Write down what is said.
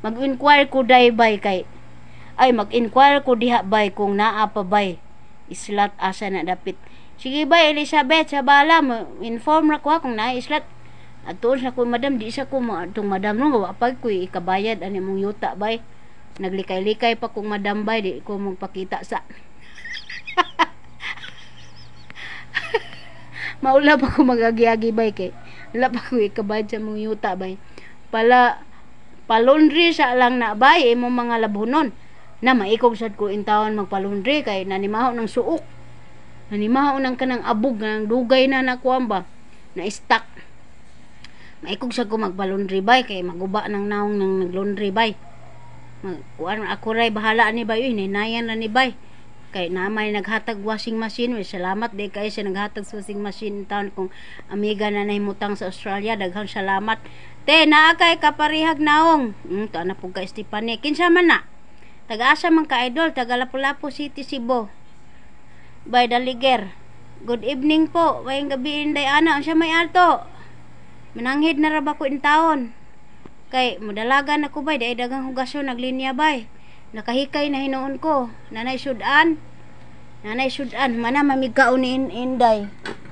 Mag-inquire ko day bay kay ay mag-inquire ko diha bay kung naa pa bay islat asa na dapit. Sige bay Elizabeth, sa bala mo inform ra ko ha, kung naa islat. Atuon sa ko madam, di sa ko atong madam no wa pa ko ikabayad ani mong yuta bay. Naglikay-likay pa kung madam bay, di ko magpakita sa maula pa ko magagi-agi bay kay wala pa ko ikabayad sa mong yuta bay. Palundri sa lang na bay imo mga labunon na maikog sad ko intawon magpalundri kay nanimaho ng suok, nanimaho ng kanang abog ng dugay na nakuan ba na stock. Maikog sad ko magpalundri bay kay maguba ng naong ng naglundri bay. Kuan ako ray bahala ni bay, hinayan na ni bay kay namay naghatag washing machine. Salamat day kay sa naghatag washing machine taon kung amiga na nahimutang sa Australia, daghang salamat. Te naa kay kaparihag naong to na pug ka Stephanie, kinsa man na taga-asa man ka idol, taga Lapu-Lapu City, Cebu. By Daliger, good evening po, wayang gabi inday ana unsa may alto, mananghid na ra ba ko in taon kay modalagan ako bay, day dagang hugasyon naglinya bay, nakahikay na hinuon ko. Nanay sudan mana mamigkaon ni inday.